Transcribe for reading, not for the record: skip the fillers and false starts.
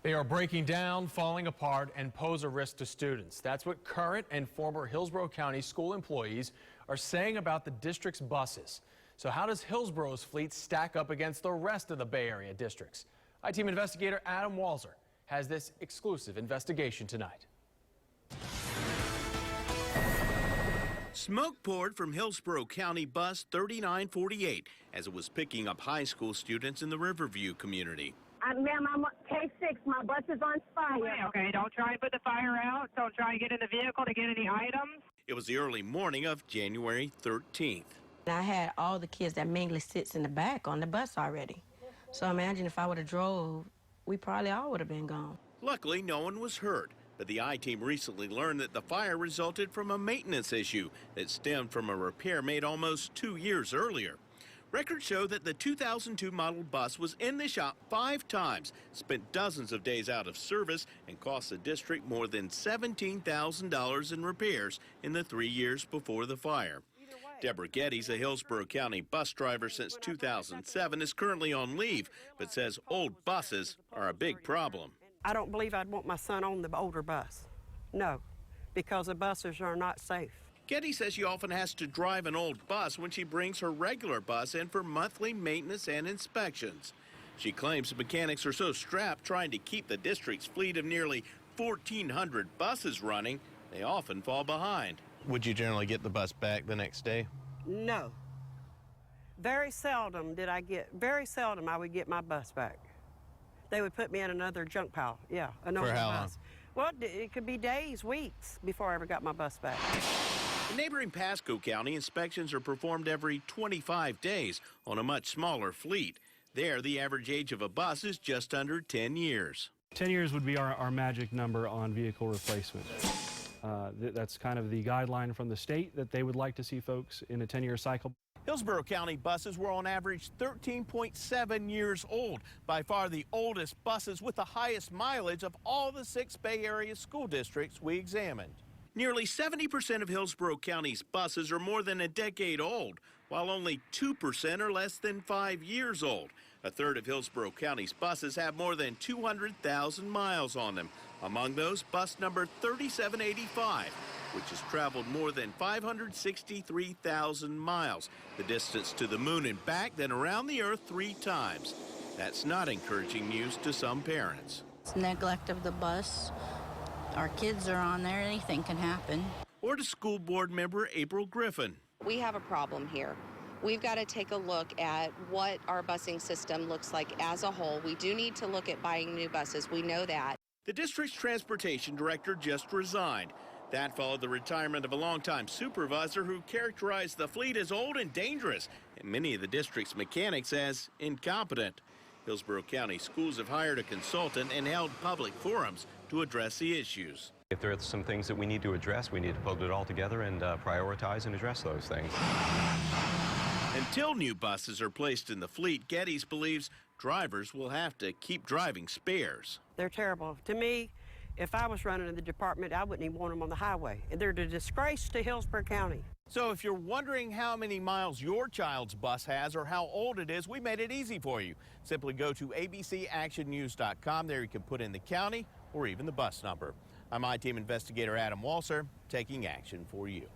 They are breaking down, falling apart, and pose a risk to students. That's what current and former Hillsborough County school employees are saying about the district's buses. So how does Hillsborough's fleet stack up against the rest of the Bay Area districts? I-Team investigator Adam Walser has this exclusive investigation tonight. Smoke poured from Hillsborough County bus 3948 as it was picking up high school students in the Riverview community. Ma'am, I'm K6. My bus is on fire. Okay, don't try and put the fire out. Don't try and get in the vehicle to get any items. It was the early morning of January 13th. I had all the kids that mainly sits in the back on the bus already. So imagine if I would have drove, we probably all would have been gone. Luckily, no one was hurt. But the I-Team recently learned that the fire resulted from a maintenance issue that stemmed from a repair made almost 2 years earlier. Records show that the 2002 model bus was in the shop 5 times, spent dozens of days out of service, and cost the district more than $17,000 in repairs in the 3 years before the fire. Deborah Geddes, a Hillsborough County bus driver since 2007, is currently on leave, but says old buses are a big problem. I don't believe I'd want my son on the older bus. No, because the buses are not safe. Geddes says she often has to drive an old bus when she brings her regular bus in for monthly maintenance and inspections. She claims the mechanics are so strapped trying to keep the district's fleet of nearly 1,400 buses running, they often fall behind. Would you generally get the bus back the next day? No. Very seldom I would get my bus back. They would put me in another junk pile. Yeah, another For how bus. Well, it could be days, weeks before I ever got my bus back. In neighboring Pasco County, inspections are performed every 25 days on a much smaller fleet. There, the average age of a bus is just under 10 years. 10 years would be our magic number on vehicle replacement. That's kind of the guideline from the state that they would like to see folks in a 10-year cycle. Hillsborough County buses were on average 13.7 years old, by far the oldest buses with the highest mileage of all the 6 Bay Area school districts we examined. Nearly 70% of Hillsborough County's buses are more than a decade old, while only 2% are less than 5 years old. A third of Hillsborough County's buses have more than 200,000 miles on them. Among those, bus number 3785, which has traveled more than 563,000 miles, the distance to the moon and back, then around the earth 3 times. That's not encouraging news to some parents. It's neglect of the bus. Our kids are on there, anything can happen. Or to school board member April Griffin. We have a problem here. We've got to take a look at what our busing system looks like as a whole. We do need to look at buying new buses. We know that. The district's transportation director just resigned. That followed the retirement of a longtime supervisor who characterized the fleet as old and dangerous, and many of the district's mechanics as incompetent. Hillsborough County schools have hired a consultant and held public forums to address the issues. If there are some things that we need to address, we need to put it all together and prioritize and address those things. Until new buses are placed in the fleet, Geddes believes drivers will have to keep driving spares. They're terrible. To me, if I was running in the department, I wouldn't even want them on the highway. They're a disgrace to Hillsborough County. So if you're wondering how many miles your child's bus has or how old it is, we made it easy for you. Simply go to abcactionnews.com. There you can put in the county or even the bus number. I'm I-Team investigator Adam Walser, taking action for you.